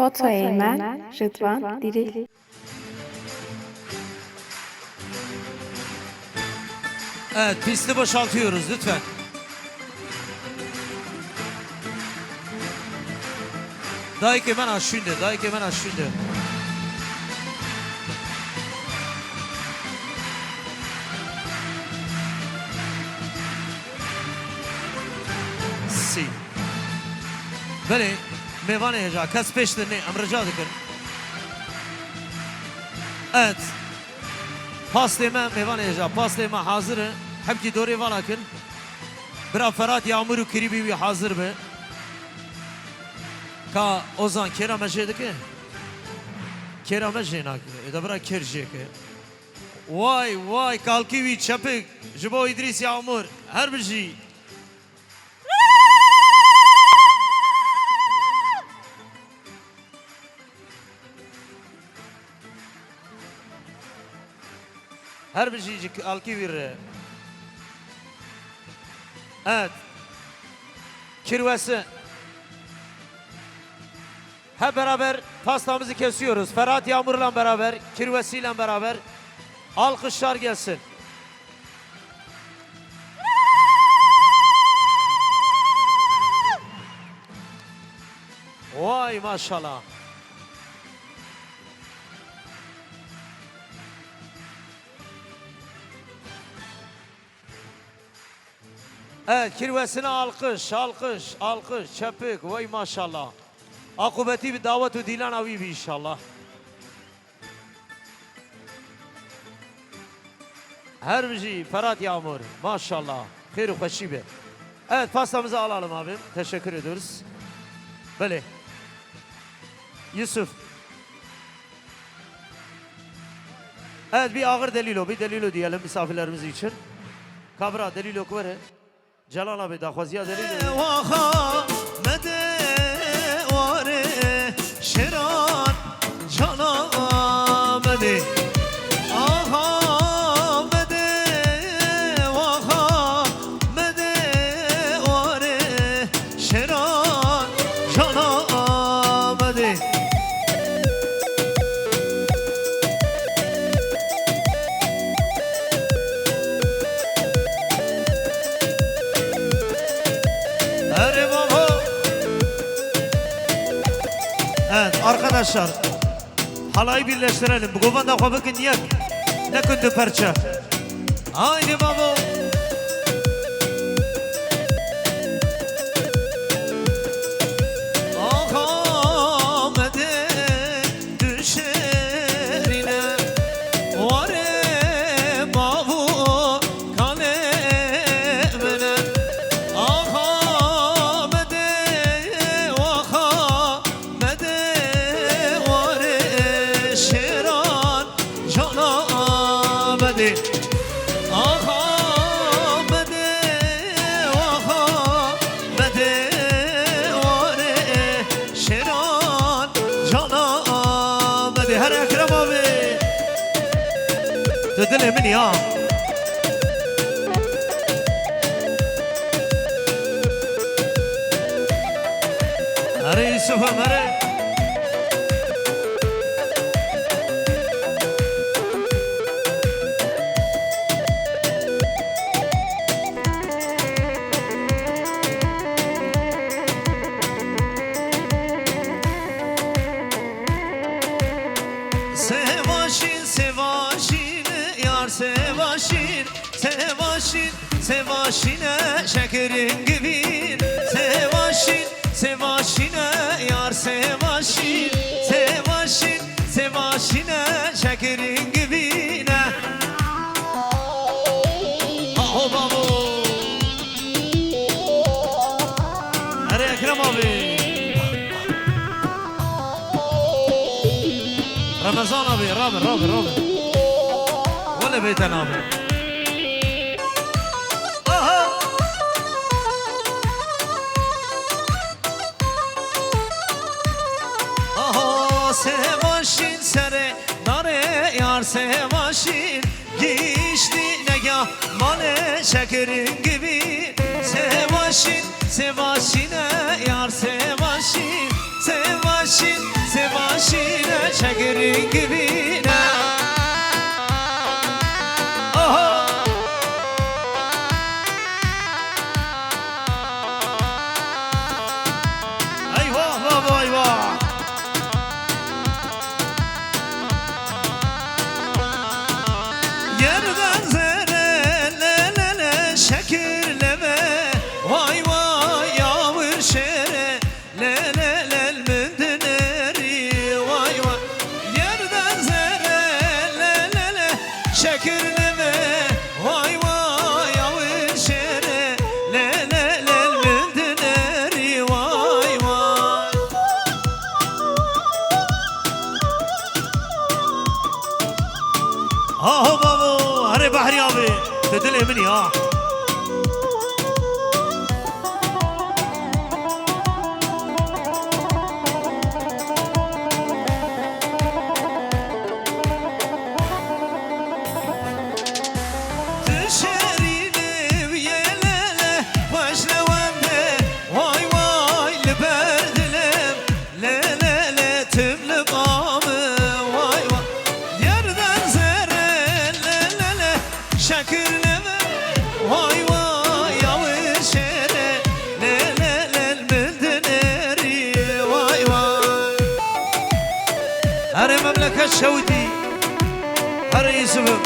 Foto Eymen, Rıdvan Diril. Evet, pisti boşaltıyoruz lütfen. Dayı hemen aşağıda, dayı hemen aşağıda. Si. Böyle meyvan yiyecek, kas peşlerini emrica dikın. Evet. Pastayma meyvan yiyecek, pastayma hazırı. Hem ki doğru valakın. Bir Ferhat Yağmur'u kiribi hazır be. Ka Ozan kerame jedike. Kerame jenak. Da bırak kerjeke. Vay vay kalkivi çapık. Jibo İdris Yağmur. Her bir şey. Her bir şey kalkivi. Evet. Kirvesi. Hep beraber pastamızı kesiyoruz. Ferhat Yağmur'la beraber, kirvesiyle beraber. Alkışlar gelsin. Vay maşallah. Evet, kirvesine alkış, alkış, alkış, çepik, vay maşallah. Akıbeti bir davet-ü dilan avibi inşallah. Her bir şey, Ferhat Yağmur, maşallah. Hayır-ı hoşibe. Evet, pastamızı alalım abim. Teşekkür ediyoruz. Böyle. Yusuf. Evet, bir ağır delilo, bir delilo diyelim misafirlerimiz için. Kabra delilo kuvere. Celal abi da khwaziya delilo. Vaha mede vare şeran cana mede. Aha mede vaha mede vare şeran cana mede. Evet arkadaşlar, halayı birleştirelim. Bu kovanda kovakın yak. Ne kundu parça. Haydi baba. Aha mede düşerine vare babu kalemine. Aha mede vaha mede vare şeran cana mede. Aha mede vaha mede vare şeran cana mede. Her Ekrem abi Dedin emin ya. Hare Yusuf'um hare. Sevaşin sevaşin yar sevaşin sevaşin sevaşine şekerin gibi. Sevaşin sevaşine yar sevaşin sevaşin sevaşine şekerin gibi ne. Aho babo. Hadi Ekrem abi. Ramazan abi, Rami. Valla beyten abi. Aha. Aha sevaşin sere nare yar sevaşin geçti negah mane şekerin gibi. Sevaşin sevaşine yar sevaşin سواشين شكرين كبينا أيوة بابا أيوة يردن زره لا لا لا شكر لما واي واي يا شره لا لا لا المندنري واي واي يردن زره لا لا لا شكر لما واي واي يا شره لا لا لا المندنري واي واي ها بابو هري بحري ابي تدلي مني ها تشريني ويا لاله واش لوانده واي واي لبردلم لا لا لا تملى قامه واي واي يردن زره لا لا لا شكر لما واي واي يا وشره لا لا لا المندنري واي واي هري مملكة شوتي هري يوسف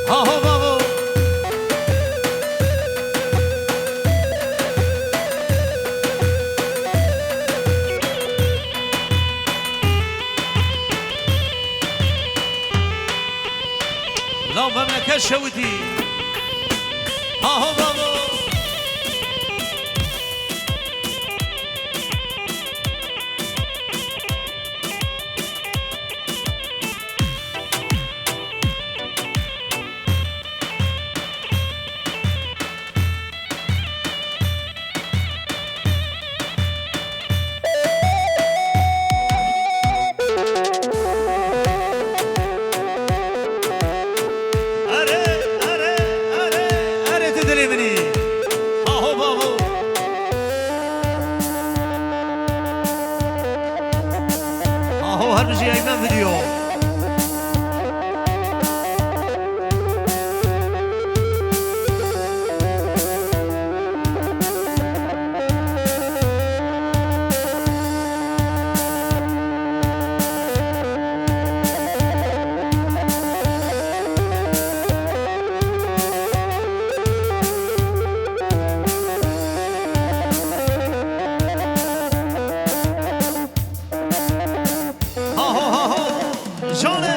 هاهو بابو لا مملكة شوتي هاهو بابو أري تدري مني أهو بابو أهو هرجي أيمن فيديو شلونه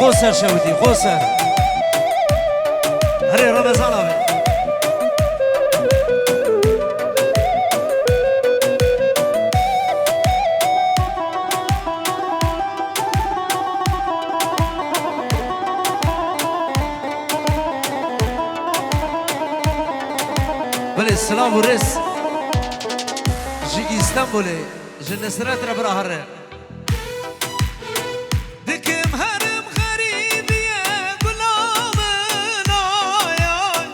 خسر شودي خسر هري رمضان أبي سلام و رس جی استانبولی جی نصرت را برا هره دکم هرم غریبیه گلام نایای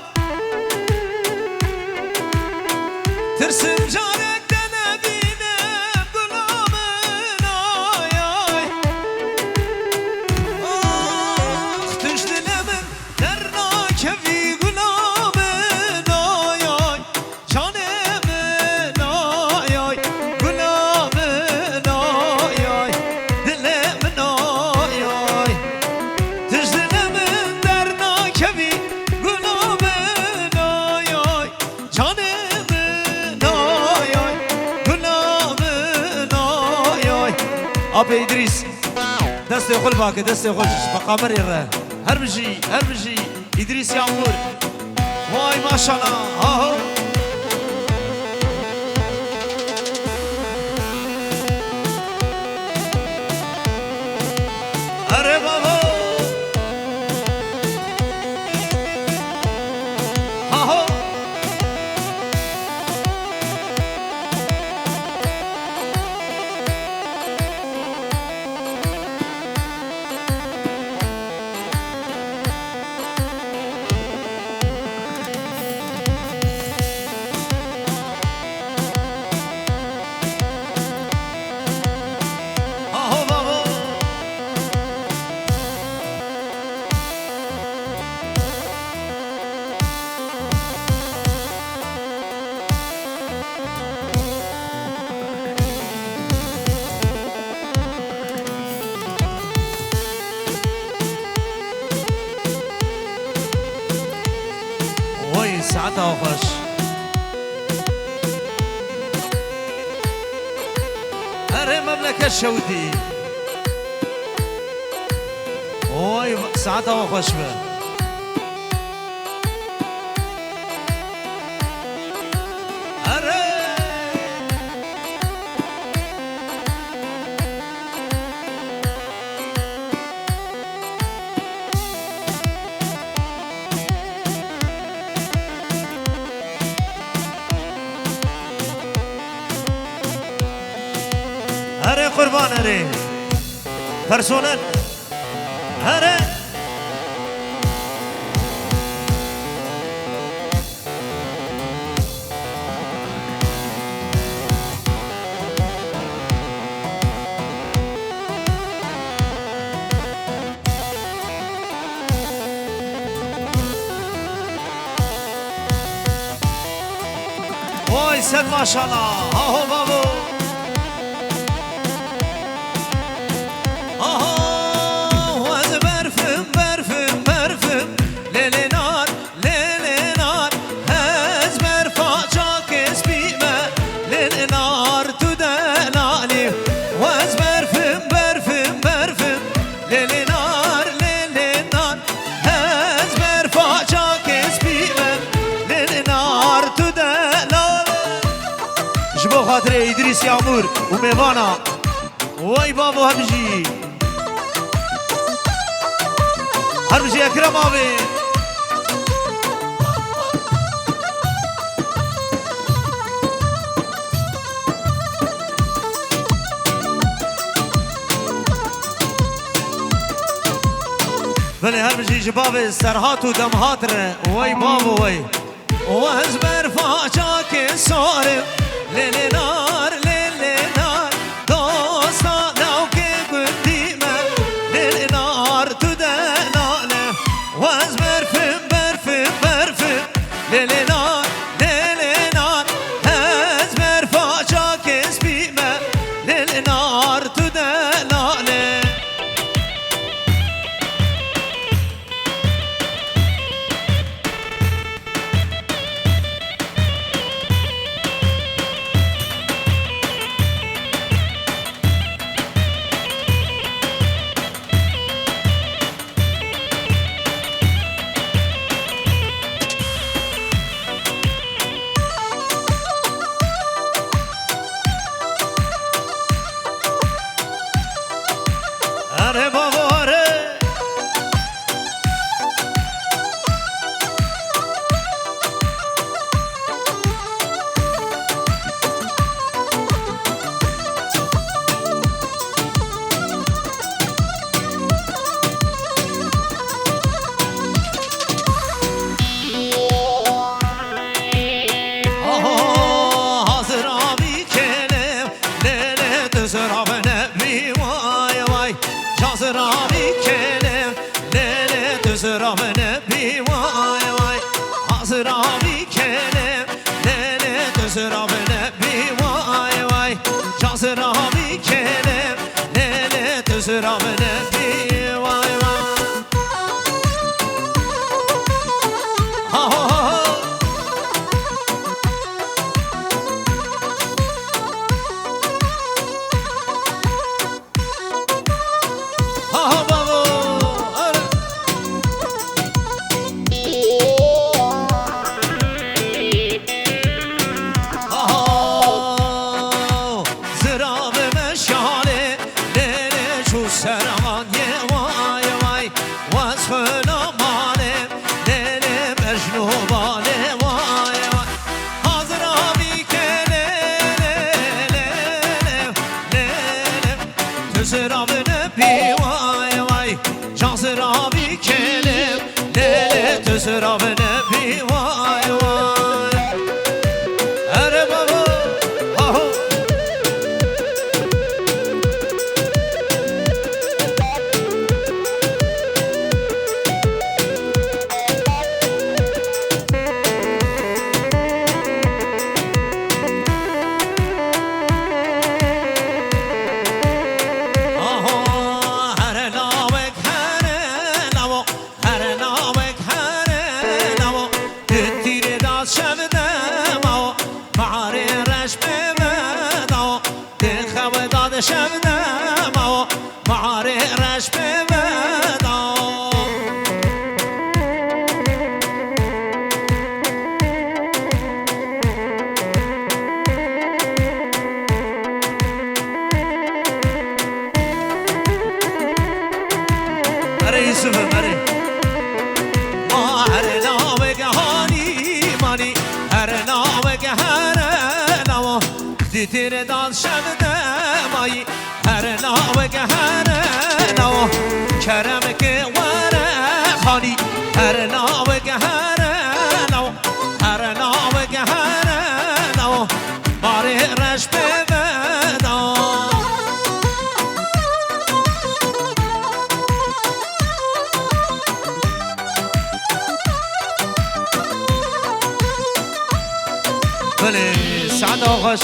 ترسم جارک دنبینم گلام نایای آخ تش دلمن در ناکوی گلام نایای جانم نایای گلام نایای دلم نایای تش دلمن در ناکوی گلام نایای جانم نایای گلام نایای آب ادریس دست خل باکه دست خل مقامر ره هر بجی ادریس یامور وای ماشاءالله ها اره بابا ها ها بابا وای ساعتها خوش اره مملكة شودي وای ساعتها خوش به اره اره قربان اره پرسونل اره وای سد ماشاءالله ها بابو واز برفم برفم برفم لیلی نار هز برفا چاکس بیمه لیلی نار تو دلالی واز برفم برفم برفم لیلی نار هز برفا چاکس بیمه لیلی نار تو دلالی جبو خاطر ادریس یامور و میوانا وای بابا همجی همجی اکرم آبی بله همجی جباب سرهات و دمهات ره وای بابا وای وز برفا چاک سارم لیلی نار دوستا نو که گدیمه لیلی نار تو دلاله وز برفم لیلی نار هز برفا چاک سپیمه لیلی نار تو دلاله اره بابا اره نبی وای وای جازرامی کنم لیل تزرام نبی وای وای حاضرامی کنم لیل تزرام نبی وای وای جازرامی کنم لیل تزرام نبی وای وای Tuzra beni bir vay vay Ere baba aho شبنم و معاری رش بمدا اره یوسف اره ما هر نام گهانی مانی هر نام گهر نوا دیتیر داد شبنم آیی هر نام گهر نوا کرم که وره خانی هر نام گهر نوا هر نام گهر نوا باری رش بمدا بله سعد آغاش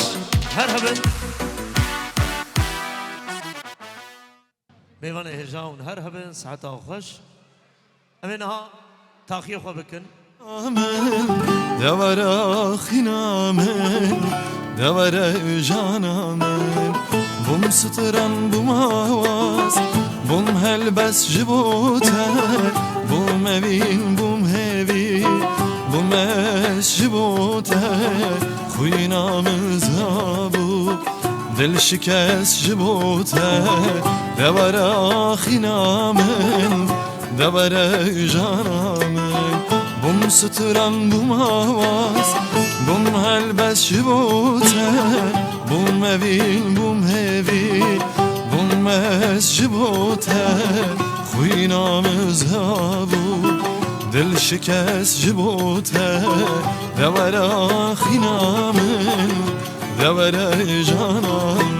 هر هبن بيوان هرجاون هر هبن ساعت آخوش امینها تاخیر خواه بکن دور آخینامن دور جانامن بوم ستران بوم آواز بوم هلبس جبوتر بوم اوین بوم هوی بوم اش جبوتر خوی نام زابو دل شکست جبوتر دور آخینامن دور جانامن بوم ستران بوم آواز بوم هلبس جبوتر بوم اوین بوم هوی بوم اس جبوتر خوی نام زابو دل شکست جبوتر دور آخینامن دور جانامن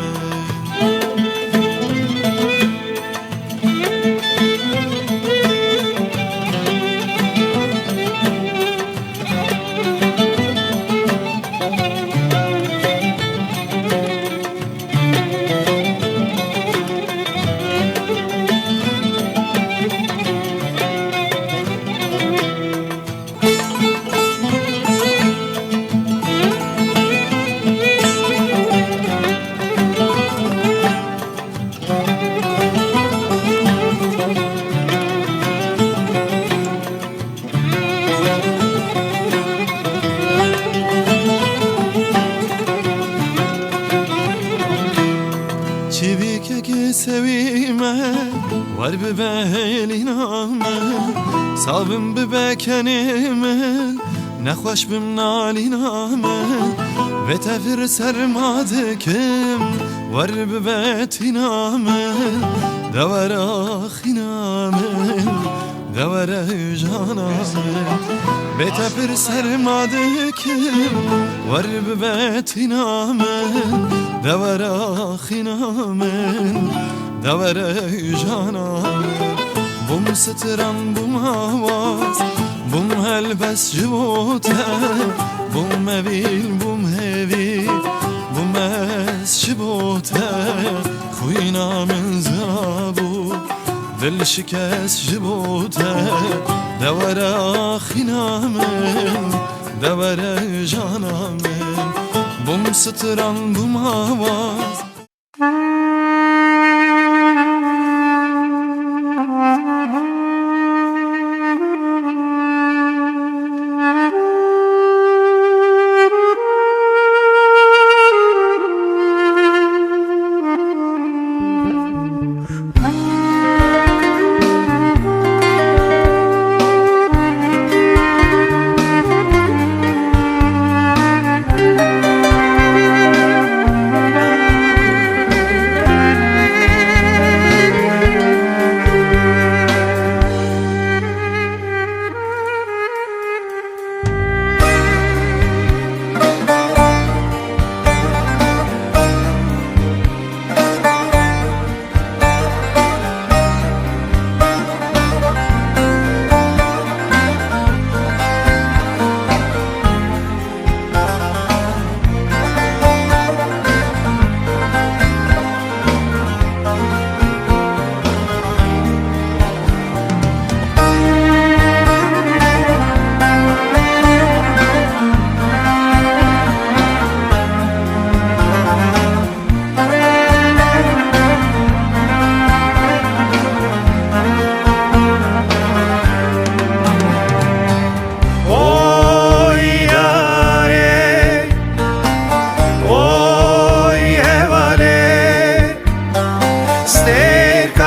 ور ببهلینامن صابم ببکنیمن نخوش بمنالینامن و تفر سرمادکم ور ببتینامن دور آخینامن دور جانامن به تفر سرمادکم ور ببتینامن دورا خینامن دورا جانا بوم ستران بوم آواز بوم هلبس جبوته بوم مویل بوم هوی بوم از جبوته خوینا من زرابو دل شکست جبوته دورا خینامن دورا جانا من بوم ستران بوم آواز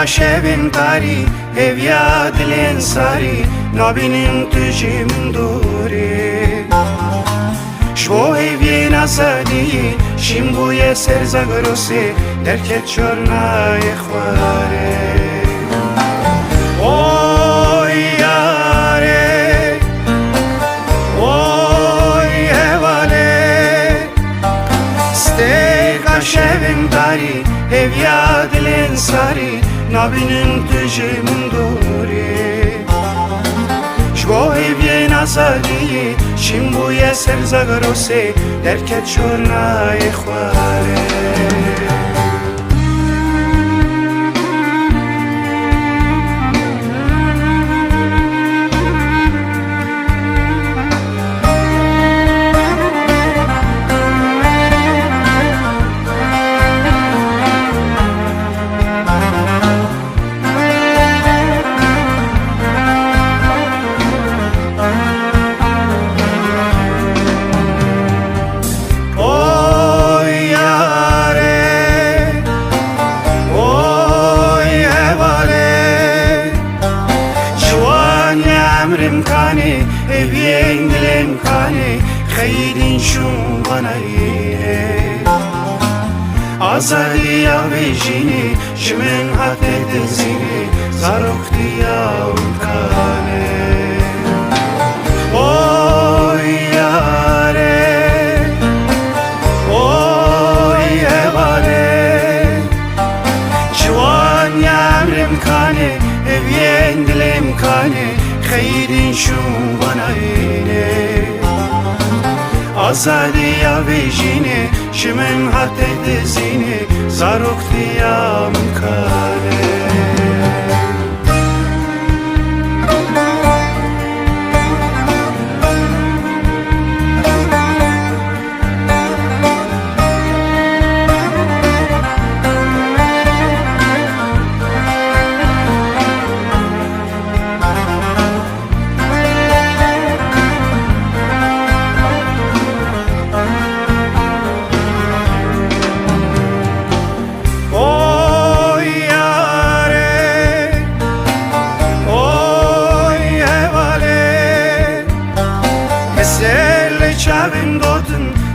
شبن قاری هویا دلین ساری نبینیم تجیم دوری شو هوی نزدی شیم بوی سرزگروسی درکت چرنای خواره اوی یاره اوی هواله ستیقا شبن قاری هویا دلین ساری نبینیم تجیم دوری شوی بی نزدی شیم بوی سرزگروسی درکت چرنای خواره امکانی هویین دل امکانی خیرین شون بنایه آزادی آویجینی شمن حد دزینی زاروختی امکانه اوی یاره اوی هواله جوان یامر امکانی هویین دل امکانی خیرین شون بنایه آزادی آویجینه شمن حد دزینه زاروختی امکانه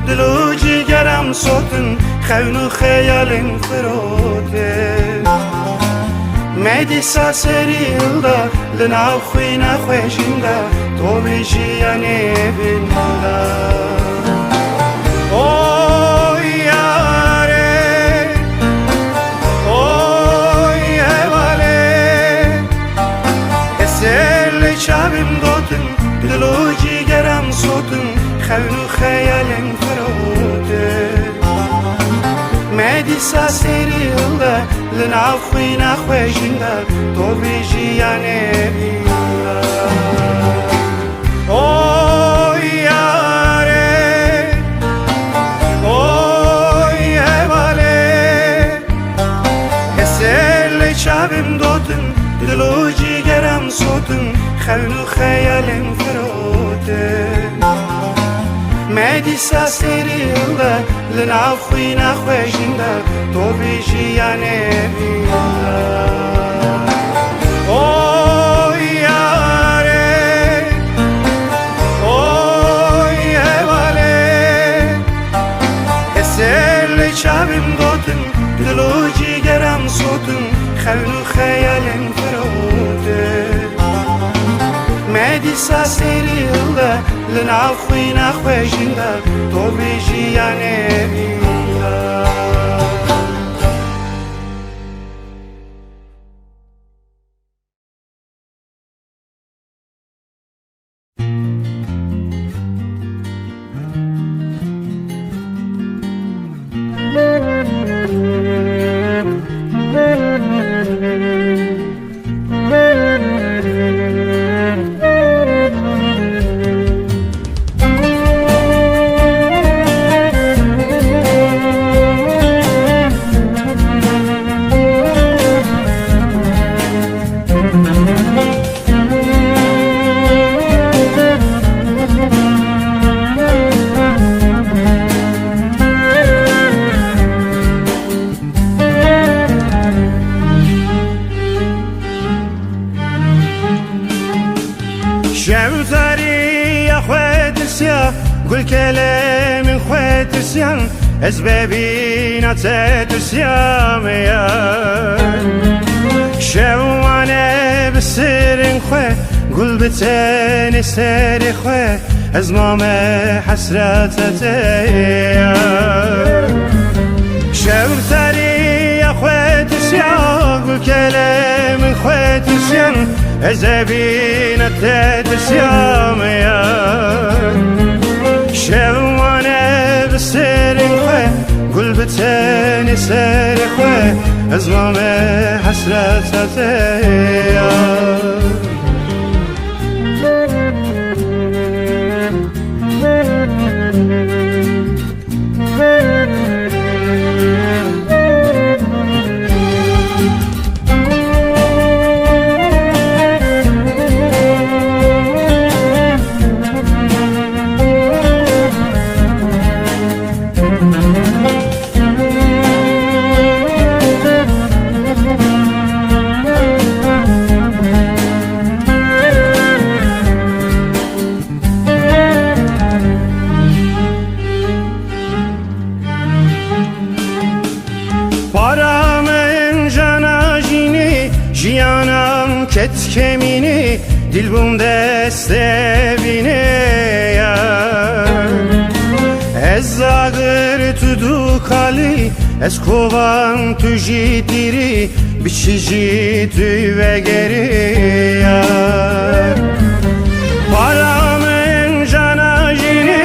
دلو جیگرم سوتن خونو خیالم فروده مدی ساسریلدا لناو خوینا خوشیندا تو بیجیانی بیندا اوی یاره چاوم دوتن دلو جیگرم سوتن خون و خیالن فروده مدی ساسری الله لناو خوینا خوشنده تو بیجیانه اوی یاره اوی هواله حسل چاوم دوتن دلو جیگرم سوتن خون و خیالن فروده مدی ساسری الله لناو خوینا خوشنده تو بیجیانه اوی یاره اوی هواله حسل چاوم دوتن دلو جیگرم سوتن خون و خیالن فروده مدی ساسری الله لناو خوینا خوشنده تو بیجیانه قل كلام خوات رسيان أسبابينا تترسيام يا شوانا بالسر خوات قل بتاني ساري خوات أزمام حسراتي شاور ثري يا خوات رسيان قل كلام خوات رسيان أسبابينا تترسيام يا شوانا بالسر خواه قل بتاني سر خواه أزمام حسراتي ket kemini dil bum deste bine ya ez zagır tudu kali ez kovan tuji diri biçici tüve geri ya paramın cana jini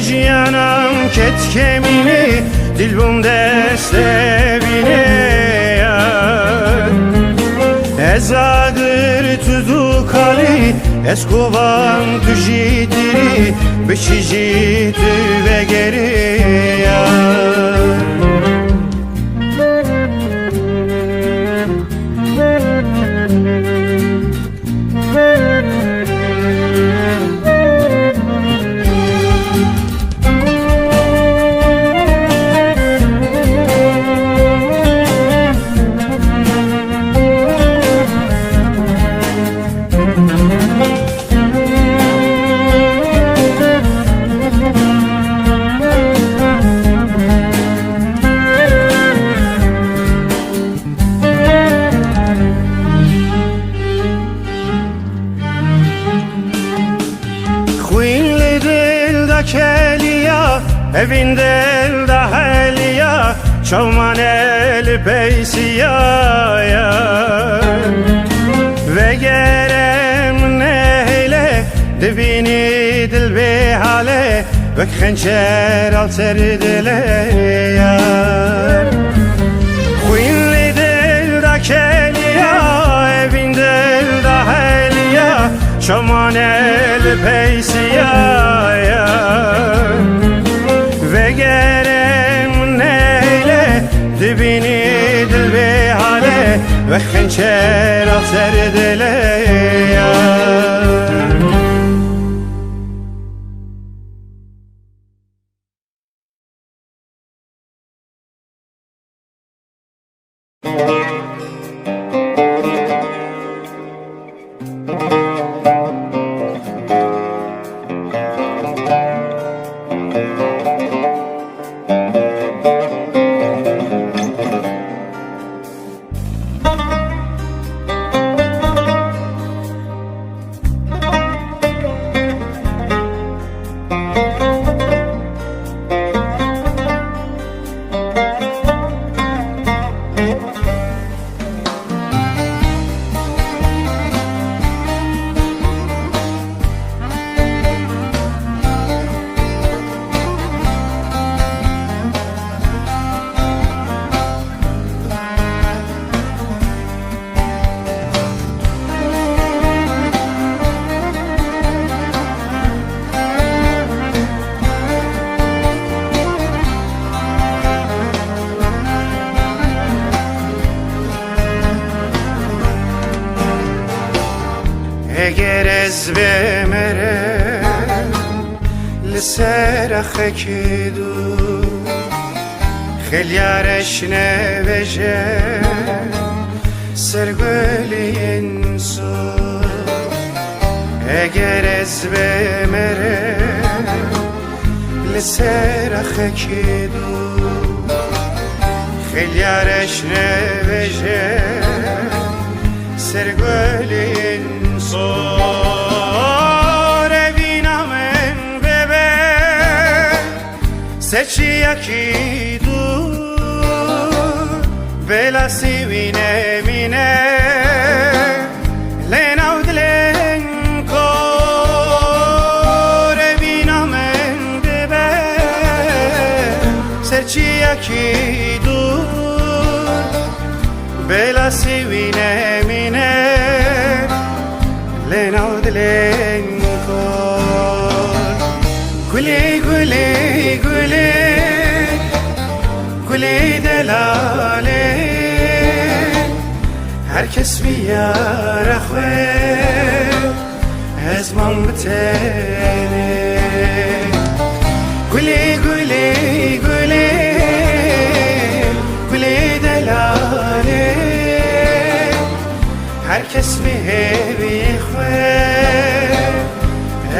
ciyanam ket kemini dil bum deste bine ya ez zagır tudu kali ez kovan tuji diri biçici tüve geri ya evin del da heliya çalman el peysiya ya ve gerem ne خنجر التر دلیا خوینلی دل دا کلیا evin دل دا هلیا شمان الپیسیا ve gerem neyle dibini dil be hale ve xençer alter deleya اگر از بمره لسرخ کدو خلیارش نوشه سرگلی انسو اگر از بمره لسرخ کدو خلیارش نوشه سرگلی انسو Seçiya ki dur Bela sivine mine Lena udlen kore Vina men bebe Seçiya ki dur Bela sivine mine Lena udlen kore Guli guli guli Guli delale Herkes bir yara khwe Ezman bitene Guli guli guli Guli delale Herkes bir khwe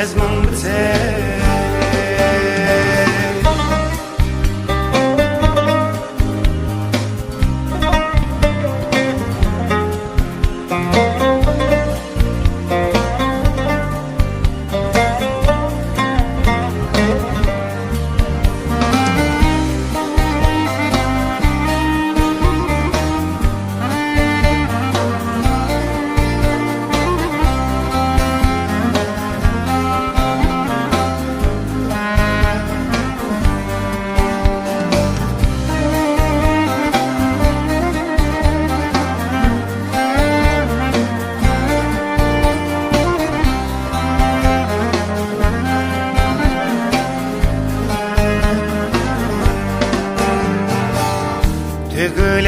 Ezman bitene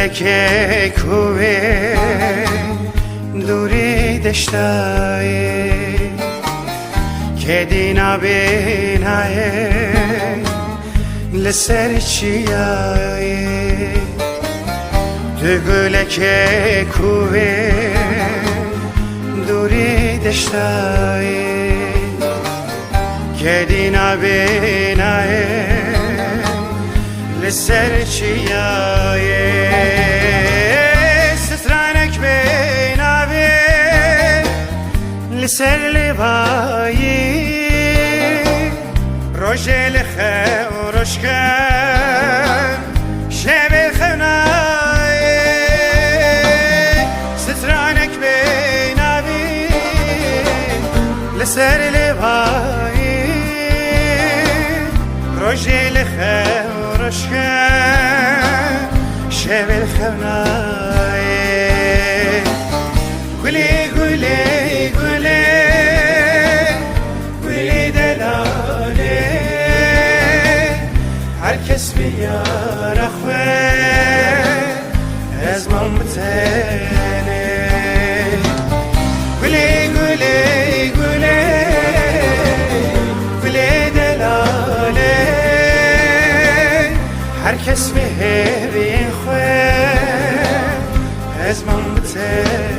که کوه دوری دشتای که دینا بینای لسر چیای تو گله که کوه دوری دشتای که دینا بینای لسر چیای سترانک بیناوی لسر لبایی روژل خورش کن شب خنای سترانک بیناوی لسر لبایی خورشکه شبل خونای گلی گلی گلی گلی دلاله هر کس بیار خواه از من بتنه گلی گلی گلی گلی دلاله هر کس بهوی خواه از من بتنه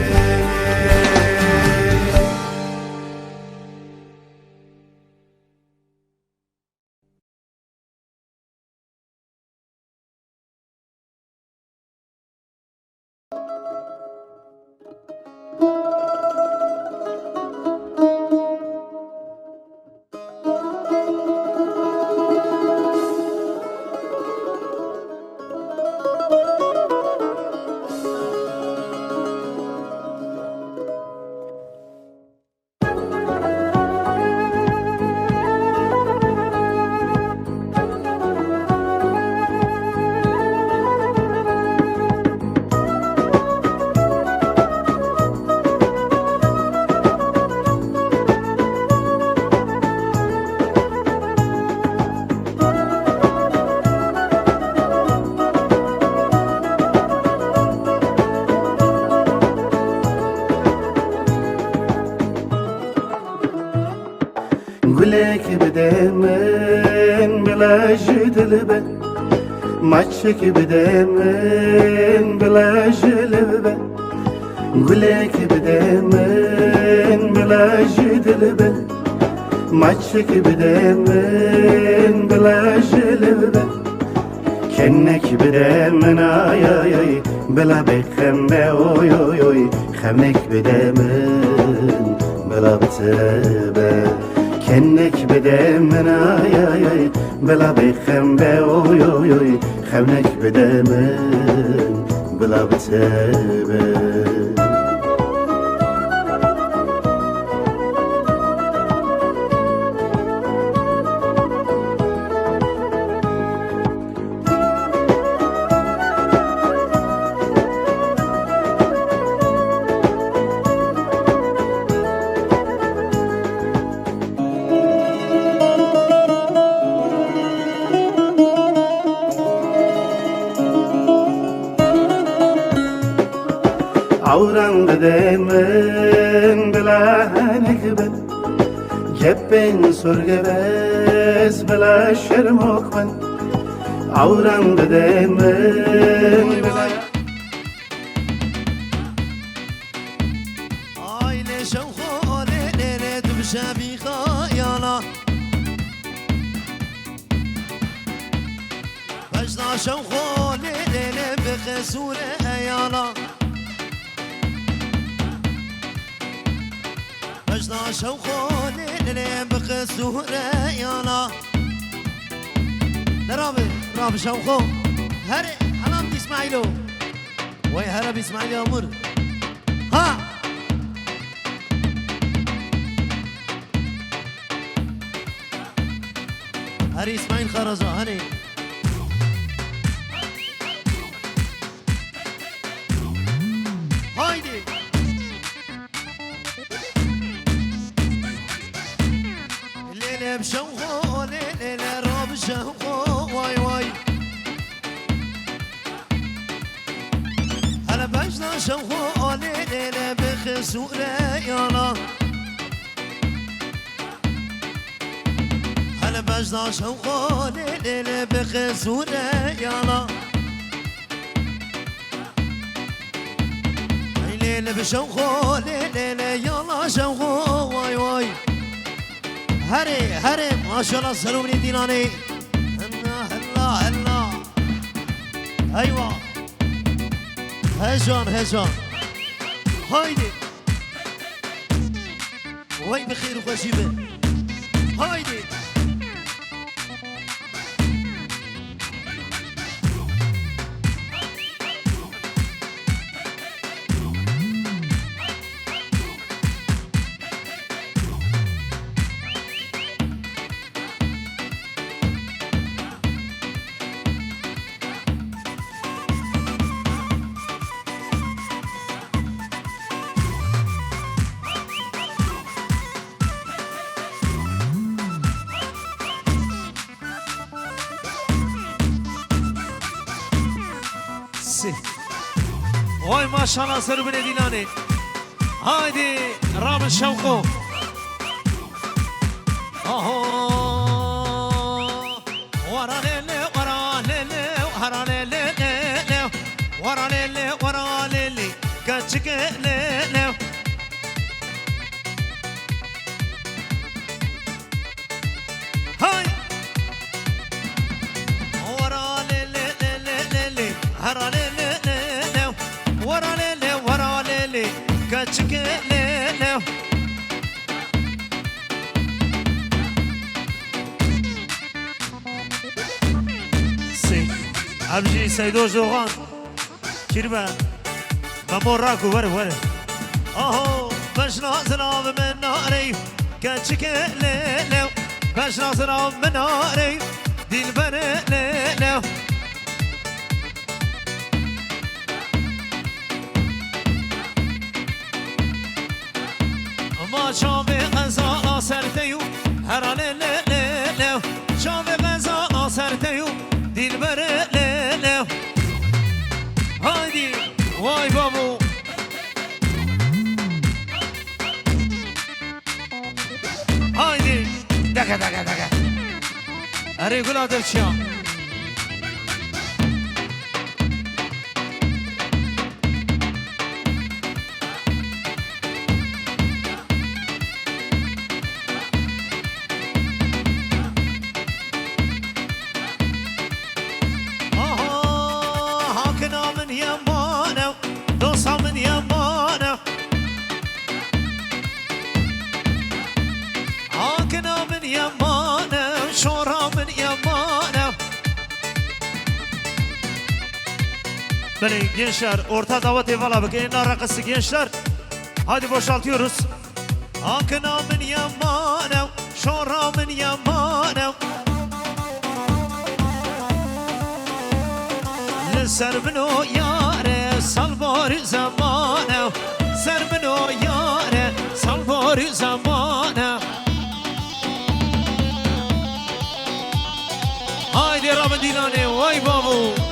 گلک بده من بلا جدلبه مچک بده من بلا جلبه گلک بده من بلا جدلبه مچک بده من بلا جلبه کنک بده من آی آی آی بلا بخمه اوی اوی اوی خمک بده من بلا بتبه کنک بده من آی آی آی بلا بخم به اوی اوی اوی خونک بده من بلا بتبه عورم بده من بلا هنکبه جبین سرگه بس بلا شرمک من عورم بده من بلا آیل شوخاله لیله تو بشبی خایانا بجنا شوخاله لیله بخسوره ایانا بجنا شوخاله لیله بخسوره ایانا راب شوخو هره حلام دي اسماعيلو وي هرب اسماعيل يا امور ها هري اسماعيل خرزة هني هايدي الليلة بشوخو الليلة راب شوخو واي واي هلا بجنا شوخو الليلة بخسورة يالا هلا بجنا شوخو الليلة بخسورة يالا الليلة بشوخو الليلة يالا شوخو واي واي هري ما شاء الله سلومني ديناني هلا هلا ايوه هجان هايدي وي بخير وخشيبه هايدي maşallah sırrı dilane. Haydi Ramın Şevko. Oho. Varalele varalele varalele varalele varalele kaçıkelele. Hay. Varalele lele varalele varalele varalele kaçıkelele. ابجي سيدو زوغان كربا بموراكو ور ور اهو باش نازراب من ناري كاتشك ليلو باش نازراب من ناري دلبر ليلو ما شافي غزا سرتيو هران ليلو شافي غزا سرتيو دلبر ليلو هادي واي بابو هادي دقا دقا دقا اري قول هذا الشيء Beni gençler orta davet eyvallah bakın en rakısı gençler. Hadi boşaltıyoruz. Akınamın yamanı, şoramın yamanı. Serbin o yare salvar zamanı. Serbin o yare salvar zamanı. Haydi Rabbi dilane vay babu.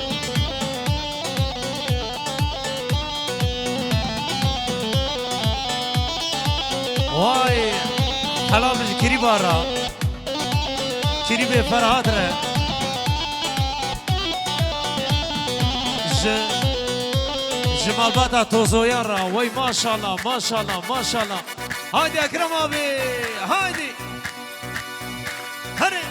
Vay halal kiri bara kiri be ferhat re Cemalbata tozoyara vay maşallah maşallah maşallah. Haydi Ekrem abi haydi hadi.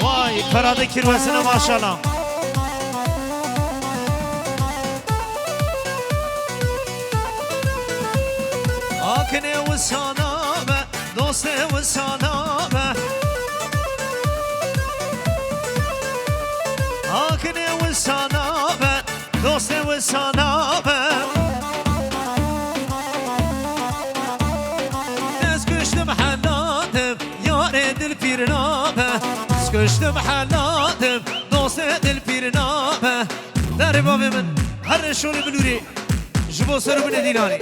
Vay ferhat'ın kirvesine maşallah. Akne vsana be, doste vsana be. Akne vsana be, doste vsana be. Sküştüm haladım, yâre dil pirna be. Sküştüm haladım, doste dil pirna be. Deri babimin, her şunu biluri. Jibo sırrı dilani.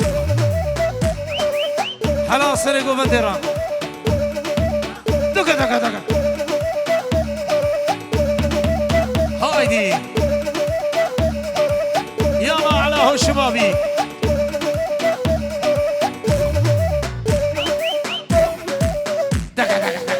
حلا سري قوفندرا دقا دقا دقا هايدي يلا على هو شبابي دقا دقا دقا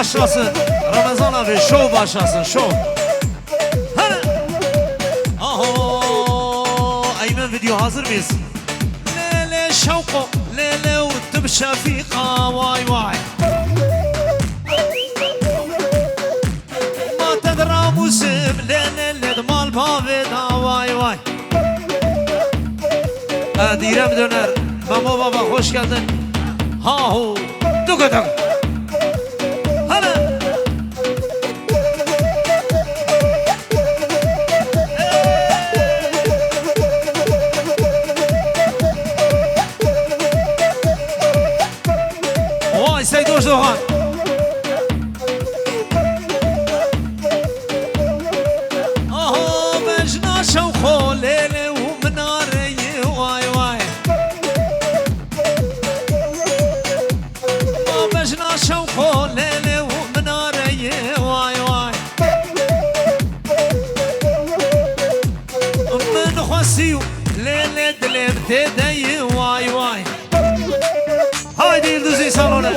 başlasın. Ramazan abi şov başlasın şov. Hadi. Aho. Aymen video hazır mıyız? Lele şavko. Lele uttum şafika. Vay vay. Ma tedra musim. Lele led mal paveda. Vay vay. Direm döner. Mamo baba hoş geldin. Hahu. Dugadam. سيدوش دوغان مجنا شوخو ليلي ومناري واي واي مجنا شوخو ليلي ومناري واي واي من خسيو ليلي دلم تدي واي واي هايدي يلدوزي صالونة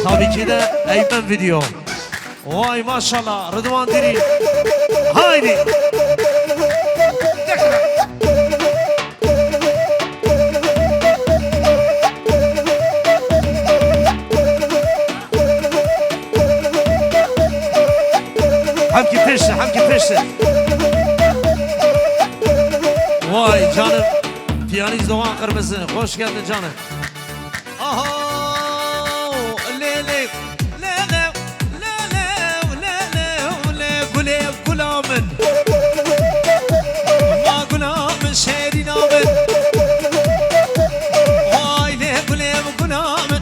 طبي كده ايمن فيديو واي ما شاء الله رضوان ديري هايدي حمكي فشة حمكي فشة واي جانب بيانيز دوان قرمزة خوش geldin canım aha lele lele lele lele lele gule gulamın ma gulamın şehrin amın vay le gule gulamın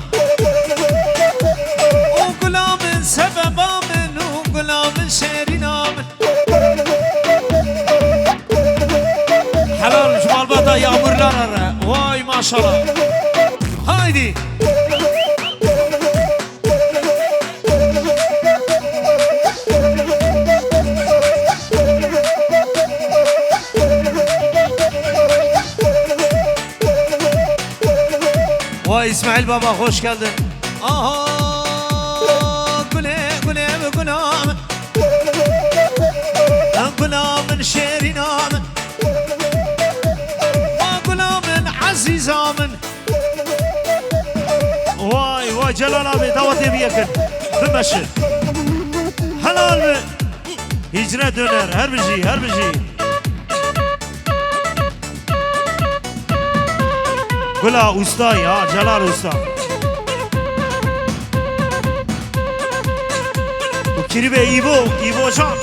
o gulamın sebep amın o gulamın şehrin amın helal cumal bada yağmurlar ara vay maşallah haydi vay İsmail baba hoş geldin aha güle güle günahım günahımın şehrin amın günahımın aziz amın vay vay Celal abi davet evi yakın Hümeşi helal mi hicret döner her bir şey her bir şey Gula usta ya Celal usta bu Kiribe İbo can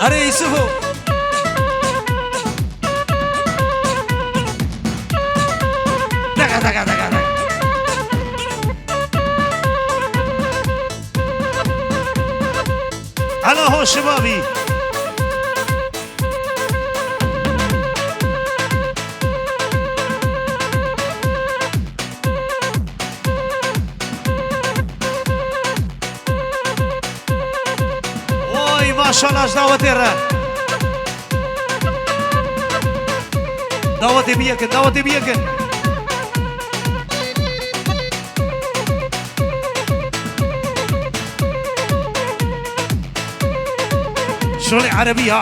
Are Yusuf'u Daga daga daga daga Hala hoş şebabi Vay maşallah davet ere Davet bir yakın davet bir yakın شغل عربي ها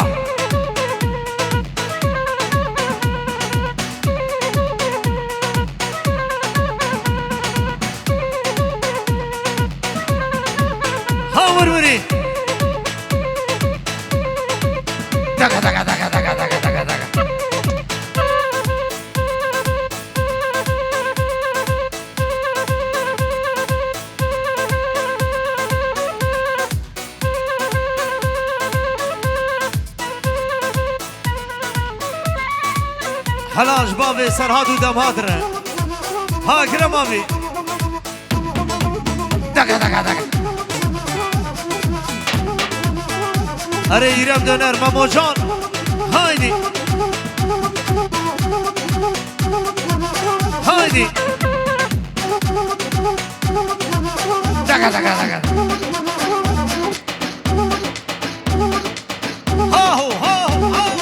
ها وروري دقا دقا دقا دقا دقا دقا دقا حلاج بابي سرهاد ودم هادرة ها كرم ابي دقا دقا دقا اري يرم دونر ماموجان هايدي هايدي دقا دقا دقا ها هو ها هو ها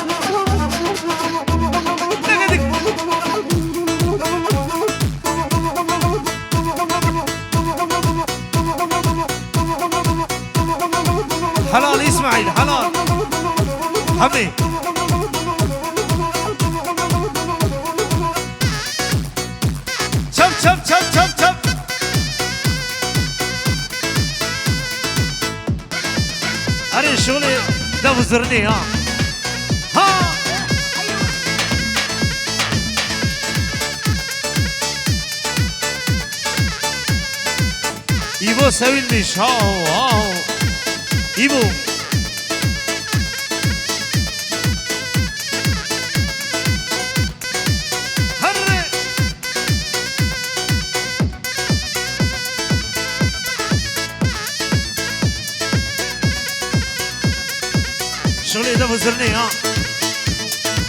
حلال اسماعيل حلال حمي شب شب شب شب شب اري شغلي ده وزرني ها ها يبو سويلمش ها هو ها هو İbo ابو زرني ها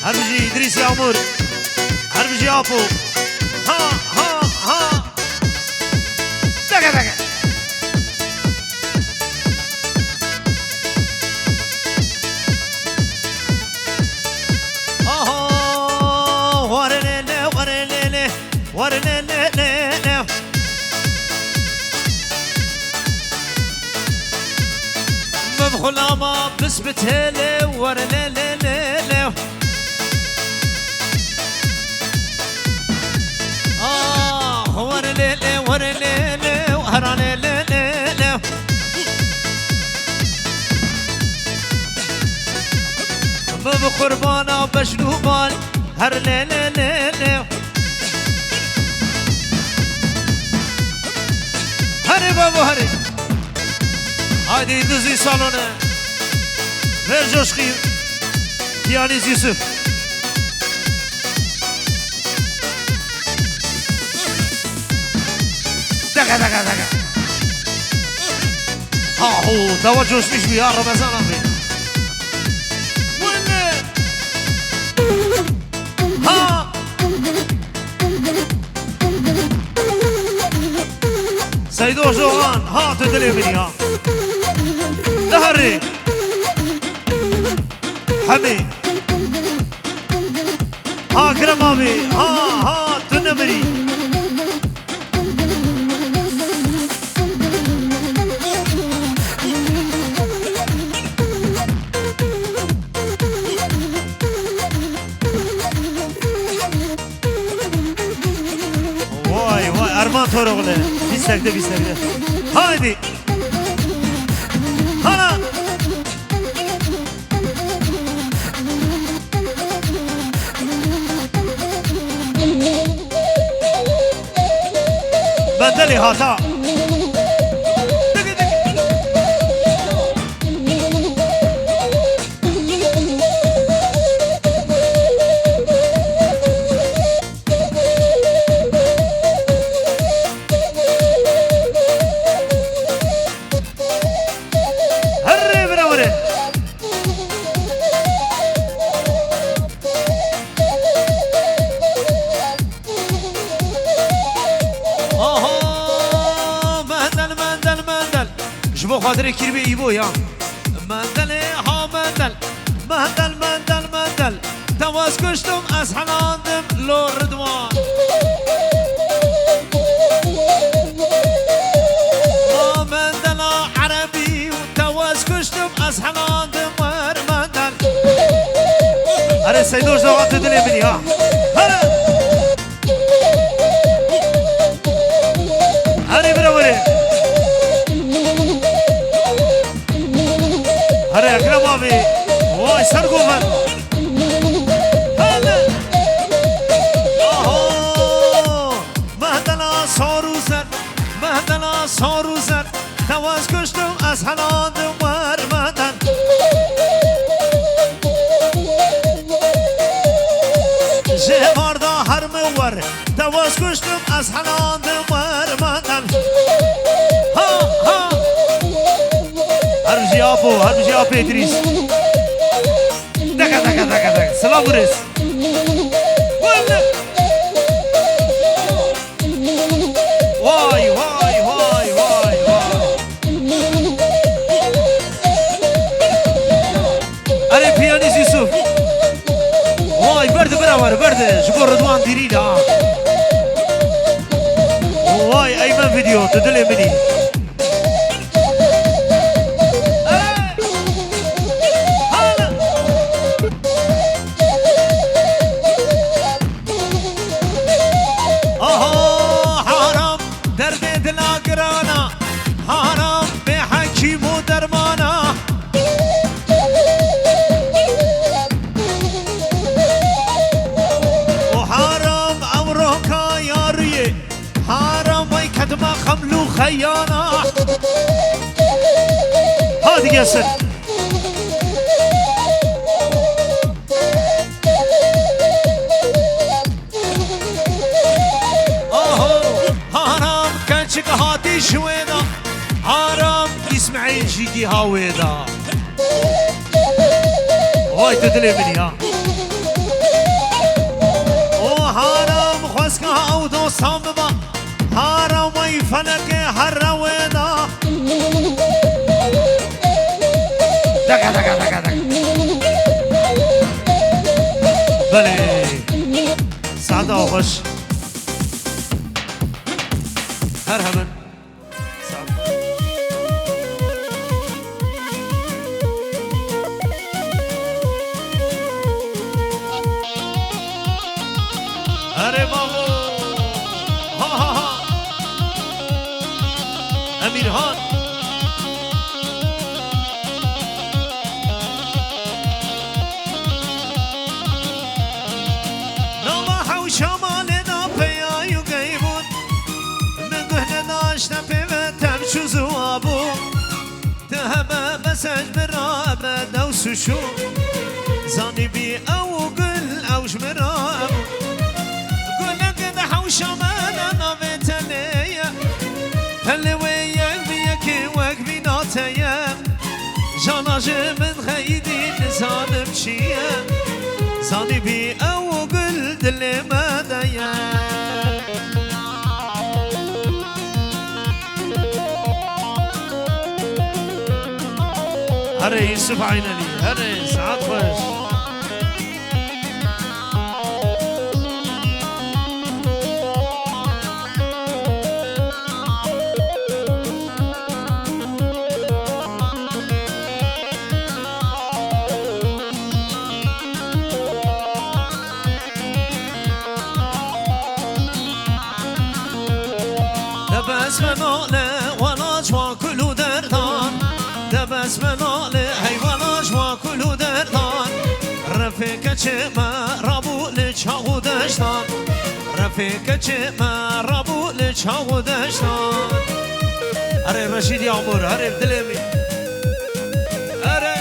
هربجي ادريس يا عمور هربجي ابو ها ها ها دقا دقا غلاما بسبت هلي ورلي لي لي ورلي لي ورلي لي وهرلي لي لي لي بقربانا بشلوبان هرلي لي لي لي هري بابا هري هادي دوزي صالونه ver coşkuyu Piyanist Yusuf Daka daka daka Ha hu dava coşmuş bu ya Ramazan abi Venne Ha Seydo Johan ha tedele beni ha Dahri حمي ها كرم ابي ها تنمري واي واي ارمان تورغله بيستكده هادي هلا بدلي هاتا هري براوري جبو خاطر كيربي ايبو يا مندل ها مندل مندل مندل مندل تواس كشتم از حلاندم لو ردوان مندل عربي وتواس كشتم از حلاندم ور مندل اري سيدوش دوغات تدلي مني ها هلا اري براوري هري اكرم ابي واي سرقوفن هلا مهدنا صاروزن مهدنا صاروزن تواز كشتم از حلاندم ورمدن جهاردا هرم ور تواز كشتم از حلاندم ورمدن ها ها هربجي ابو هربجي ابو ادريس دقا دقا دقا دقا سلام بريس واي واي واي واي واي اري بيانيست يوسف واي برد براور برد شكون رضوان ديرينا واي ايمن فيديو تدلي مني خيانة هذه ياسر هرم كنشك هاتي شويدا هرم اسماعيل جيجي هاويدا هاي تدلي مني ها وهارم خوسكا او دوستان ببا هارم وي فلك هر ويدا دقا دقا دقا دقا بلي سعادة وخش هرهمن أري بابو ها ها ها أمير هان نوح وشمالنا فيا يقيبون من قهنا ناشنا في تمشو زوابو تهبا مسج مرابا دوس شو زاني بي أو قل أوش مرابو شمانا نفتليا هل وياك بيك وقبي ناتيا جاناج من خيدي نزان بشيا زاني بي او قل دل ما دايا هري يوسف عين لي هري سعاد خوش دبس مناله ولاج واكلو دردان دبس مناله حیواناش واکلو دردان رفیق چه ما رابو لچاو دشتان رفیق چه ما رابو لچاو دشتان اره رشید یامور اره دلمی اره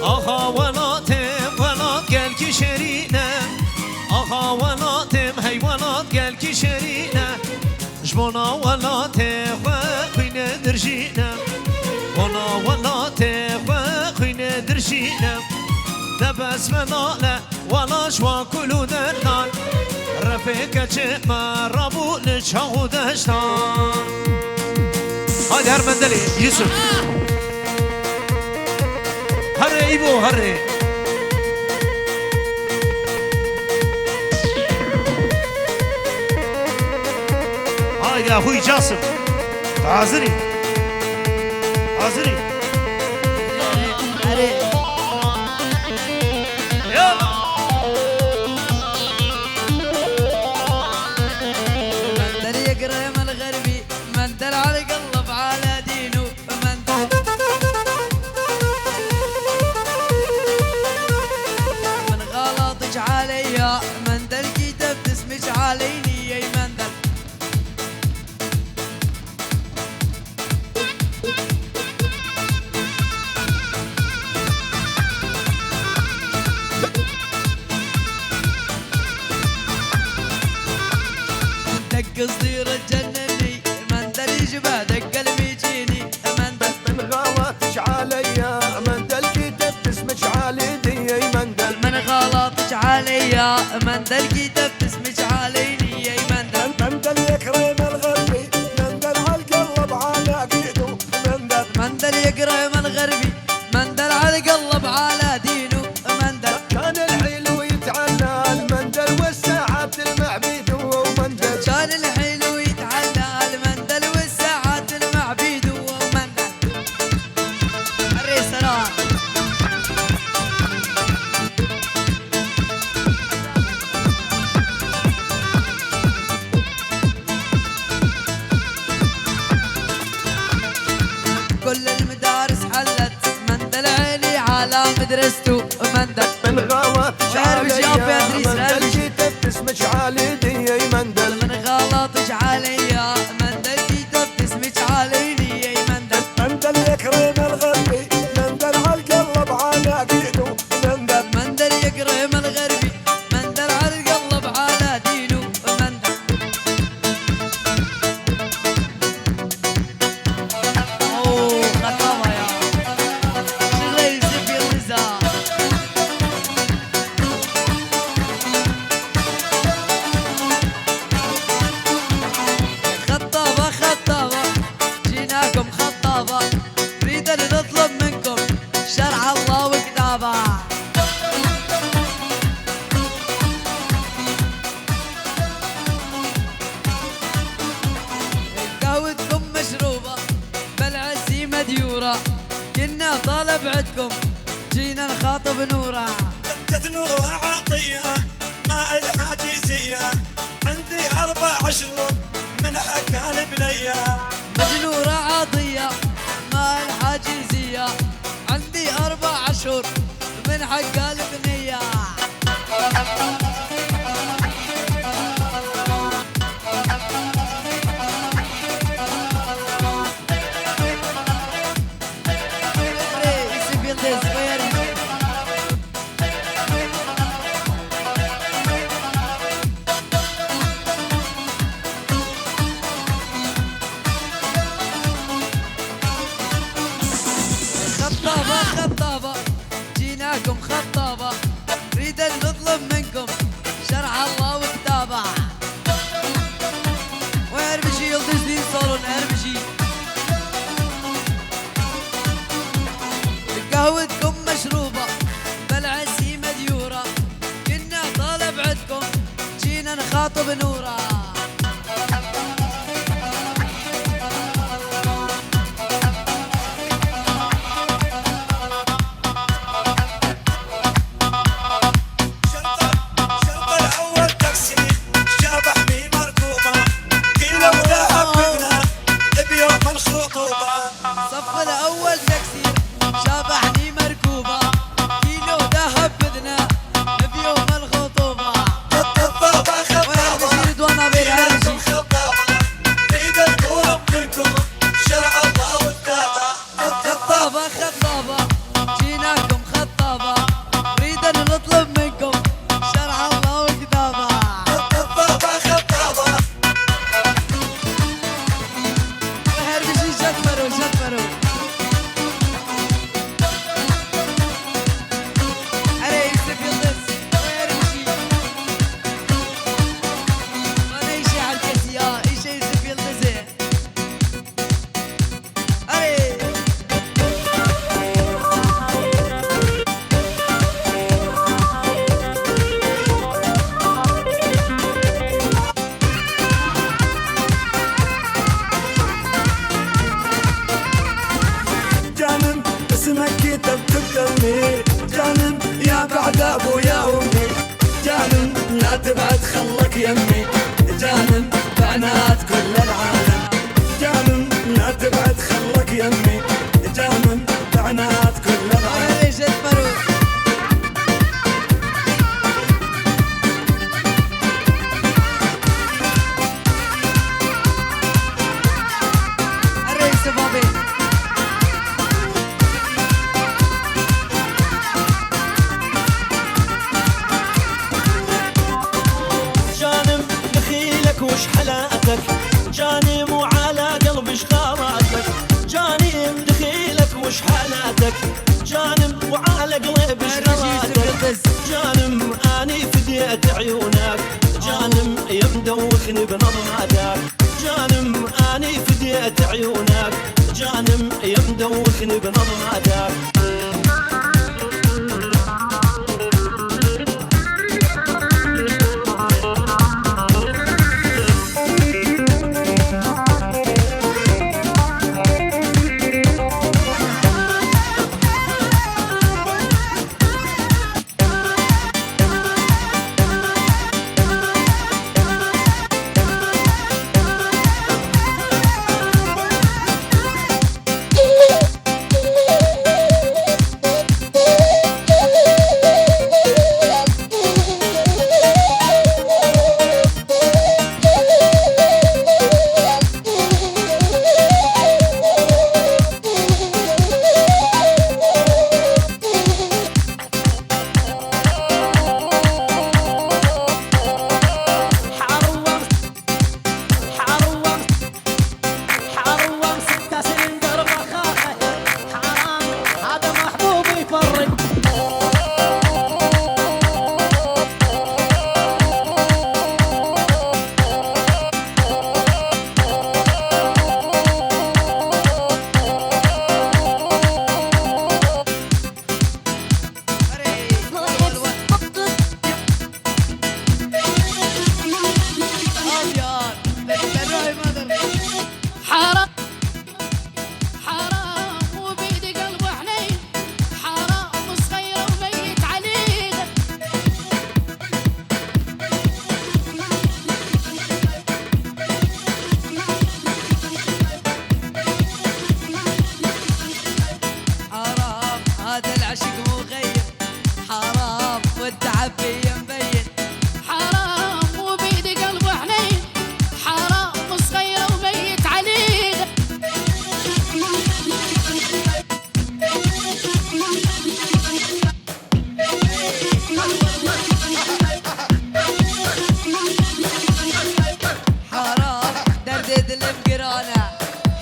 آخا ولاتم ولات گل کی شرینه آخا ولاتم حیوانات گل کی شرینه جبونا ولاتم خوینه درجینه بونا ولاتم خوینه درجینه دبس مناله ولاش واکلو دردان رفیق چه ما رابو لچاو دشتان هاي هر مندلی یوسف هره ایبو هره هاي يا اخوي جاسم حاضري حاضري يلا مندل يقرم الغربي مندل على قلب على دينه مندل من غلطك عليا مندل كتب تسمج عليني يا مندل دق صدير تجنني مندل يجبه دق قلبي يجيني مندل من غلطش عليا مندل كتب اسمك عليني يا مندل من غلطك عليا مندل كتب اسمك عليني يا مندل مندل يكرم الغربي مندل عالقلب على دينه مندل مندل يقرم الغربي مندل على قلب على دينه مندل كان الحلو يتعنى المندل والساعات المعبيد ومندل كان الحلو يتعنى المندل والساعات المعبيد ومندل الريسران كل المدارس حلت مندل عيني على مدرسته مندل من غلطش عارف إيش يا عليا بيدريس، عارف مندل إيش؟ كتب اسمك عليني يا مندل من غلطش عليا مندل كتب اسمك عليني يا مندل مندل يكرم الغربي مندل عالقلب على دينه مندل مندل يقرم الغربي مندل على القلب على دينه طالب عدكم جينا نخاطب نورا. بنت نورا عطية ما الحاجزية عندي 4 شهور من حكى البنية. مجنورة عطية ما الحاجزية عندي 4 أشهر من حق البنية. خطابة جيناكم خطابة نريد نطلب منكم شرع الله وكتابه. واربشي يلتزني صالون اربشي قهوتكم مشروبة بالعسي مديورة كنا طالب عدكم جينا نخاطب نورا. صف الأول تكسير شابحني مركوبة كيلو ذهب بذنا بيوم الخطوبة. وانا بشي رضوانا بالعرشي ريد القلوب منكم شرع الله والتابع. خطابة جيناكم خطابة نريد ان نطلب منكم شرع الله وكتابة. هربشي شتمرو اسمك كتبت بقلبي جانم يا بعد ابويا وامي. جانم لا تبعد خلك يمي جانم بعنات كل العالم. جانم لا تبعد خلك يمي جانم بعنات كل العالم. وش حلاتك جانم وعلى قلبي شغالاتك. جانم دخيلك وش حالاتك جانم وعلى قلبي شغالاتك. جانم اني فديت عيونك جانم يا مدوخني بنظراتك. جانم اني فديت عيونك جانم يا مدوخني بنظراتك. خانه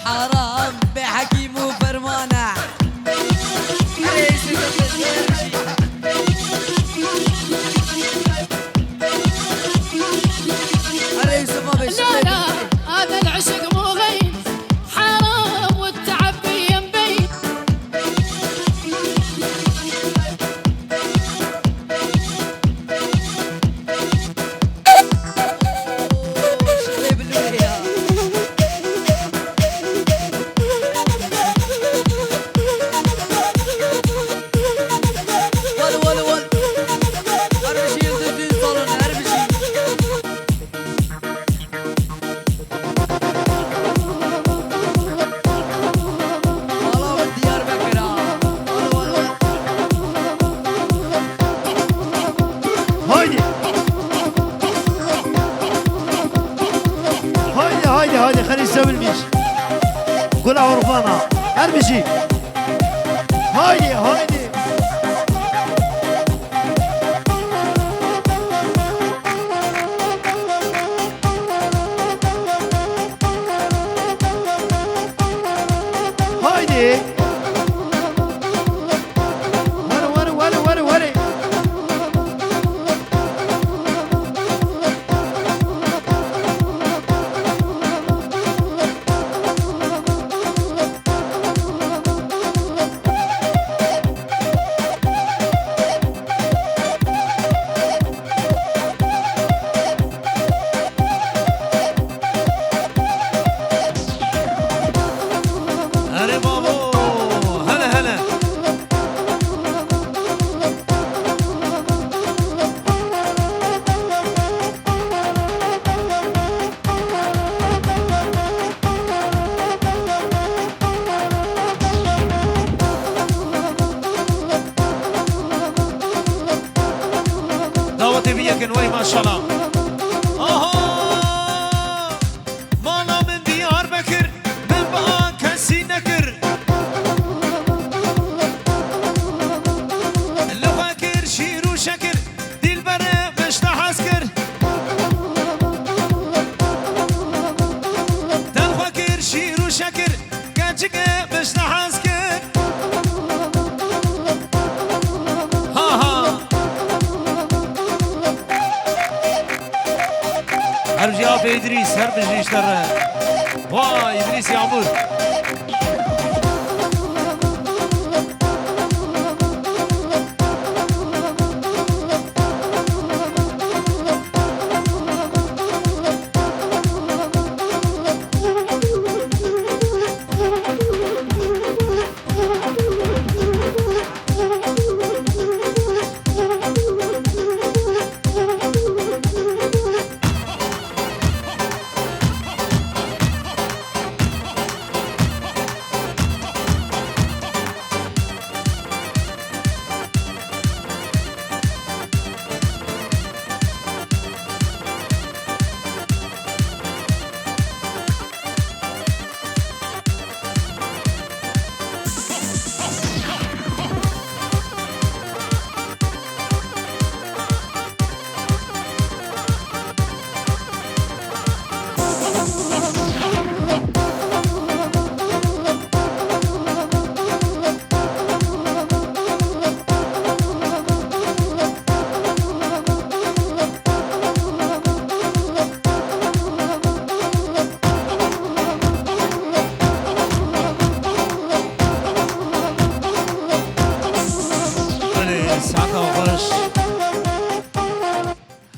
حرام بحكيم وفرمانه لا لا هذا العشق مو غيب حرام والتعب ينبي هايدي خلي نسوي الميش قول عرفانا ارمشي هايدي وري دعوتي بيك نوي ما شاء الله مانا من ديار بكر من بقى كسي نكر اللي فاكر شير وشكر دي البرة مش نحسكر دل فاكر شير وشكر كاتشك مش نحسكر هرجي ابي ادريس هربجي اشترى واي ادريس يا عمور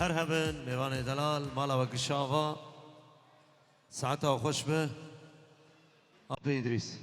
هرهبن میوان دلال مالا و گشاوا ساعتها خوش به آب ادریس